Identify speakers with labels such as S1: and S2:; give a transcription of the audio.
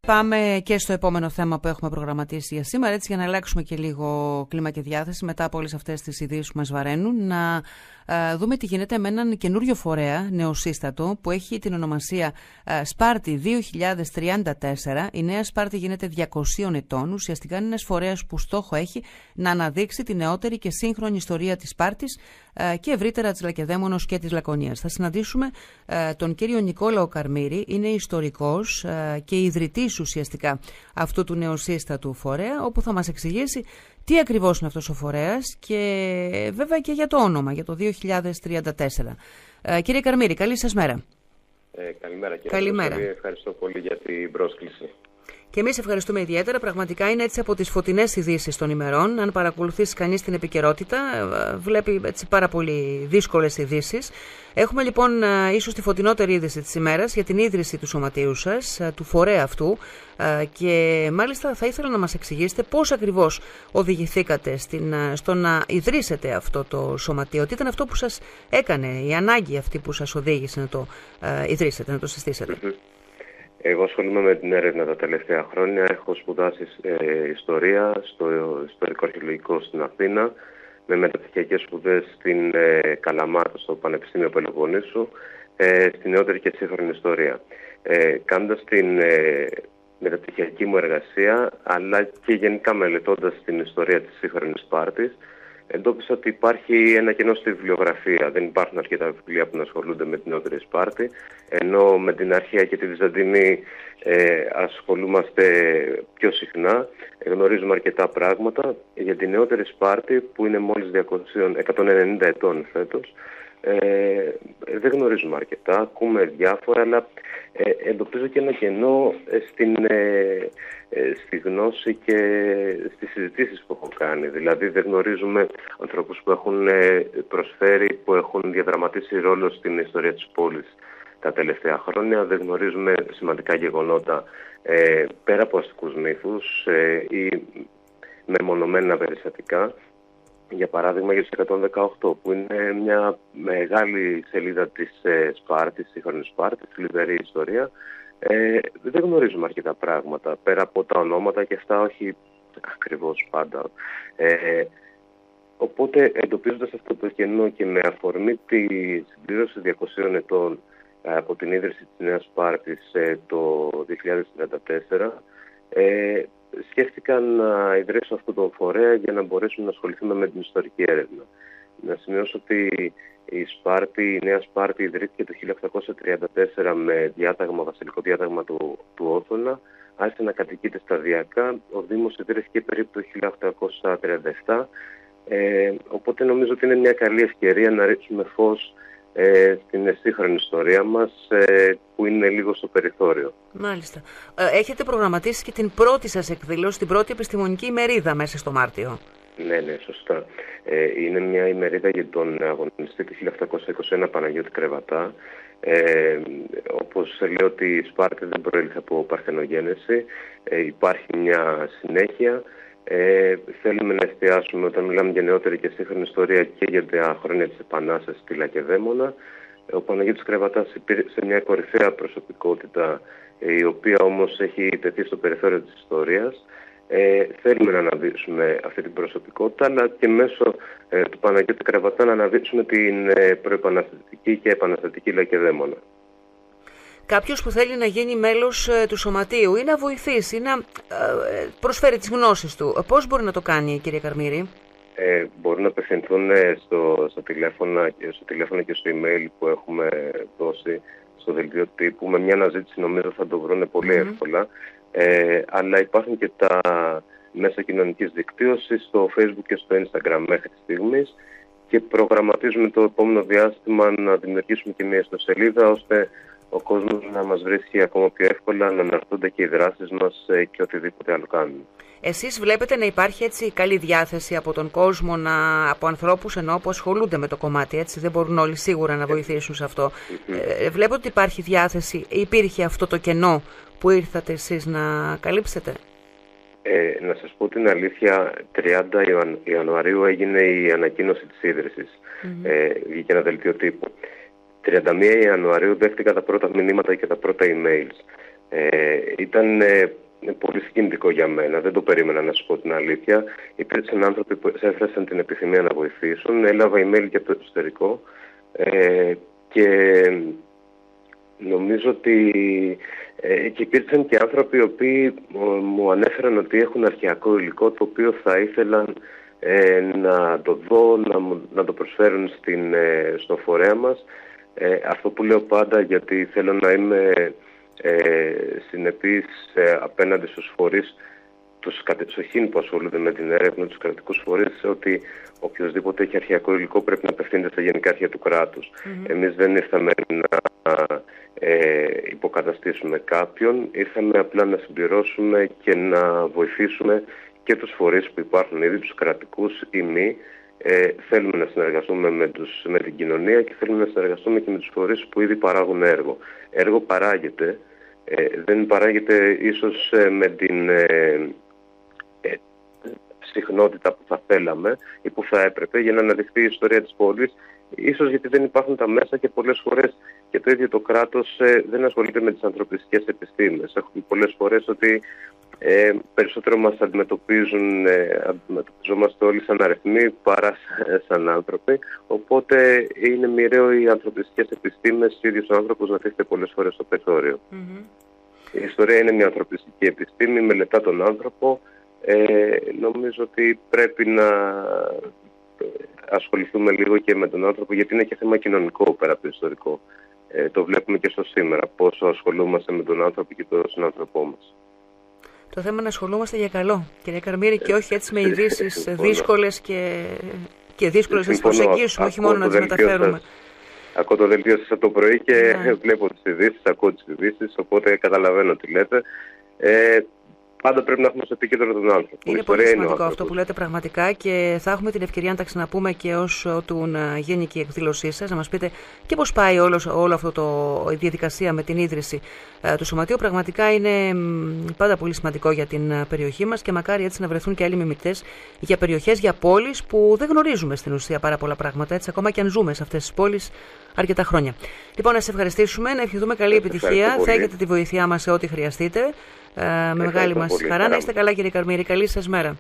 S1: Πάμε και στο επόμενο θέμα που έχουμε προγραμματίσει για σήμερα, έτσι για να αλλάξουμε και λίγο κλίμα και διάθεση μετά από όλες αυτές τις ειδήσεις που μας βαραίνουν, να δούμε τι γίνεται με έναν καινούριο φορέα νεοσύστατο που έχει την ονομασία Σπάρτη 2034. Η νέα Σπάρτη γίνεται 200 ετών. Ουσιαστικά είναι ένας φορέας που στόχο έχει να αναδείξει τη νεότερη και σύγχρονη ιστορία της Σπάρτης και ευρύτερα της Λακεδαίμονος και της Λακωνίας. Θα συναντήσουμε τον κύριο Νικόλαο Καρμήρη, είναι ιστορικός και ιδρυτής ουσιαστικά αυτού του νεοσύστατου φορέα, όπου θα μας εξηγήσει τι ακριβώς είναι αυτός ο φορέας και βέβαια και για το όνομα, για το 2034. Κύριε Καρμήρη, καλή σας μέρα.
S2: Καλημέρα κύριε.
S1: Καλημέρα.
S2: Ευχαριστώ πολύ για την πρόσκληση.
S1: Και εμείς ευχαριστούμε ιδιαίτερα. Πραγματικά είναι έτσι από τις φωτεινές ειδήσεις των ημερών. Αν παρακολουθήσει κανείς την επικαιρότητα, βλέπει έτσι πάρα πολύ δύσκολες ειδήσεις. Έχουμε λοιπόν ίσως τη φωτεινότερη είδηση της ημέρας για την ίδρυση του σωματείου σας, του φορέα αυτού. Και μάλιστα θα ήθελα να μας εξηγήσετε πώς ακριβώς οδηγηθήκατε στο να ιδρύσετε αυτό το σωματείο. Τι ήταν αυτό που σας έκανε, η ανάγκη αυτή που σας οδήγησε να το ιδρύσετε, να το συστήσετε.
S2: Εγώ ασχολούμαι με την έρευνα τα τελευταία χρόνια. Έχω σπουδάσει ιστορία στο Ιστορικό Αρχαιολογικό στην Αθήνα, με μεταπτυχιακές σπουδές στην Καλαμάτα, στο Πανεπιστήμιο Πελοποννήσου, στη νεότερη και σύγχρονη ιστορία. Κάνοντας την μεταπτυχιακή μου εργασία, αλλά και γενικά μελετώντας την ιστορία της σύγχρονης Σπάρτης, εντόπισα ότι υπάρχει ένα κενό στη βιβλιογραφία. Δεν υπάρχουν αρκετά βιβλία που να ασχολούνται με την νεότερη Σπάρτη, ενώ με την αρχαία και τη Βυζαντινή ασχολούμαστε πιο συχνά. Γνωρίζουμε αρκετά πράγματα για την νεότερη Σπάρτη, που είναι μόλις 190 ετών φέτος. Δεν γνωρίζουμε αρκετά, ακούμε διάφορα, αλλά εντοπίζω και ένα κενό στη γνώση και στις συζητήσεις που έχω κάνει. Δηλαδή δεν γνωρίζουμε ανθρώπους που έχουν προσφέρει, που έχουν διαδραματίσει ρόλο στην ιστορία της πόλης τα τελευταία χρόνια. Δεν γνωρίζουμε σημαντικά γεγονότα πέρα από αστικούς μύθους ή μεμονωμένα περιστατικά. Για παράδειγμα για τους 118, που είναι μια μεγάλη σελίδα της Σπάρτης, σύγχρονης Σπάρτης, θλιβερή ιστορία. Δεν γνωρίζουμε αρκετά πράγματα, πέρα από τα ονόματα, και αυτά όχι ακριβώς πάντα. Οπότε εντοπίζοντας αυτό το κενό και με αφορμή τη συμπλήρωση 200 ετών από την ίδρυση της Νέας Σπάρτης το 2034, σκέφτηκα να ιδρύσω αυτό το φορέα για να μπορέσουμε να ασχοληθούμε με την ιστορική έρευνα. Να σημειώσω ότι η Νέα Σπάρτη ιδρύθηκε το 1834 με βασιλικό διάταγμα του Όθωνα. Άρχισε να κατοικείται σταδιακά. Ο Δήμος ιδρύθηκε περίπου το 1837. Οπότε νομίζω ότι είναι μια καλή ευκαιρία να ρίξουμε φως στην σύγχρονη ιστορία μας, που είναι λίγο στο περιθώριο.
S1: Μάλιστα. Έχετε προγραμματίσει και την πρώτη σας εκδήλωση, την πρώτη επιστημονική ημερίδα μέσα στο Μάρτιο.
S2: Ναι, σωστά. Είναι μια ημερίδα για τον αγωνιστή του 1821 Παναγιώτη Κρεβατά. Όπως λέω ότι η Σπάρτη δεν προήλθε από παρθενογένεση, υπάρχει μια συνέχεια. Θέλουμε να εστιάσουμε, όταν μιλάμε για νεότερη και σύγχρονη ιστορία, και για τα χρόνια της Επανάστασης στη Λακεδαίμονα. Ο Παναγιώτης Κρεβατάς υπήρξε μια κορυφαία προσωπικότητα, η οποία όμως έχει τεθεί στο περιθώριο της ιστορίας. Θέλουμε να αναδείξουμε αυτή την προσωπικότητα, αλλά και μέσω του Παναγιώτη Κρεβατά να αναδείξουμε την προεπαναστατική και επαναστατική Λακεδαίμονα.
S1: Κάποιος που θέλει να γίνει μέλος του σωματείου ή να βοηθήσει, να προσφέρει τις γνώσεις του, πώς μπορεί να το κάνει, κύριε Καρμήρη?
S2: Μπορούν να απευθυνθούν στο τηλέφωνο και στο email που έχουμε δώσει στο δελτίο τύπου. Με μια αναζήτηση νομίζω θα το βρουν πολύ εύκολα. Αλλά υπάρχουν και τα μέσα κοινωνικής δικτύωσης στο Facebook και στο Instagram μέχρι στιγμής, και προγραμματίζουμε το επόμενο διάστημα να δημιουργήσουμε και μια ιστοσελίδα, ώστε ο κόσμος να μας βρίσκει ακόμα πιο εύκολα, να αναρτούνται και οι δράσεις μας και οτιδήποτε άλλο κάνουμε.
S1: Εσείς βλέπετε να υπάρχει έτσι καλή διάθεση από τον κόσμο, από ανθρώπους που ασχολούνται με το κομμάτι, έτσι, δεν μπορούν όλοι σίγουρα να βοηθήσουν σε αυτό. Βλέπετε ότι υπάρχει διάθεση, υπήρχε αυτό το κενό που ήρθατε εσείς να καλύψετε?
S2: Να σας πω την αλήθεια, 30 Ιανουαρίου έγινε η ανακοίνωση της ίδρυσης. Βγήκε ένα δελτίο τύπου. 31 Ιανουαρίου δέχτηκα τα πρώτα μηνύματα και τα πρώτα emails. Ήταν πολύ συγκινητικό για μένα, δεν το περίμενα, να σου πω την αλήθεια. Υπήρξαν άνθρωποι που έφρασαν την επιθυμία να βοηθήσουν, έλαβα email και από το εξωτερικό και νομίζω ότι και υπήρξαν και άνθρωποι οι οποίοι μου ανέφεραν ότι έχουν αρχαιακό υλικό το οποίο θα ήθελαν να το δω, να το προσφέρουν στο φορέα μας. Αυτό που λέω πάντα, γιατί θέλω να είμαι συνεπής απέναντι στους φορείς, τους κατεξοχήν που ασχολούνται με την έρευνα, τους κρατικούς φορείς, ότι οποιοδήποτε έχει αρχαιακό υλικό πρέπει να απευθύνεται στα γενικά αρχεία του κράτους. Εμείς δεν ήρθαμε να υποκαταστήσουμε κάποιον, ήρθαμε απλά να συμπληρώσουμε και να βοηθήσουμε και τους φορείς που υπάρχουν ήδη, τους κρατικούς ή μη. Θέλουμε να συνεργαστούμε με την κοινωνία και θέλουμε να συνεργαστούμε και με τους φορείς που ήδη παράγουν έργο. Έργο παράγεται, δεν παράγεται ίσως με την συχνότητα που θα θέλαμε ή που θα έπρεπε για να αναδειχθεί η ιστορία της πόλης, ίσως γιατί δεν υπάρχουν τα μέσα και πολλές φορές και το ίδιο το κράτος δεν ασχολείται με τις ανθρωπιστικές επιστήμες. Έχουμε πολλές φορές ότι περισσότερο μας αντιμετωπιζόμαστε όλοι σαν αριθμοί παρά σαν άνθρωποι, οπότε είναι μοιραίο οι ανθρωπιστικές επιστήμες, ο ίδιος ο άνθρωπος να τίθεται πολλές φορές στο περιθώριο. Η ιστορία είναι μια ανθρωπιστική επιστήμη, μελετά τον άνθρωπο. Νομίζω ότι πρέπει να ασχοληθούμε λίγο και με τον άνθρωπο, γιατί είναι και θέμα κοινωνικό πέρα από το ιστορικό. Το βλέπουμε και στο σήμερα, πόσο ασχολούμαστε με τον άνθρωπο και τον συνάνθρωπό μας.
S1: Το θέμα είναι να ασχολούμαστε για καλό, κυρία Καρμήρη, και όχι έτσι με ειδήσεις δύσκολες και δύσκολες να τις προσεγγίσουμε, όχι μόνο να τις μεταφέρουμε.
S2: Ακούω το δελτίο σας από το πρωί και βλέπω τις ειδήσεις, ακούω τις ειδήσεις, οπότε καταλαβαίνω τι λέτε. Πάντα πρέπει να έχουμε στο επίκεντρο τον άνθρωπο.
S1: Είναι πολύ σημαντικό αυτό που λέτε πραγματικά και θα έχουμε την ευκαιρία να τα ξαναπούμε και όσο του να γίνει και η εκδήλωσή σας, να μας πείτε και πώς πάει όλο αυτό η διαδικασία με την ίδρυση του Σωματείου. Πραγματικά είναι πάντα πολύ σημαντικό για την περιοχή μας και μακάρι έτσι να βρεθούν και άλλοι μιμητές για περιοχές, για πόλεις που δεν γνωρίζουμε στην ουσία πάρα πολλά πράγματα, έτσι, ακόμα και αν ζούμε σε αυτές τις πόλεις αρκετά χρόνια. Λοιπόν, να σας ευχαριστήσουμε, να ευχηθούμε καλή επιτυχία. Θα έχετε τη βοήθειά μας σε ό,τι χρειαστείτε. Με μεγάλη μας χαρά. Να είστε καλά, κύριε Καρμήρη. Καλή σας μέρα.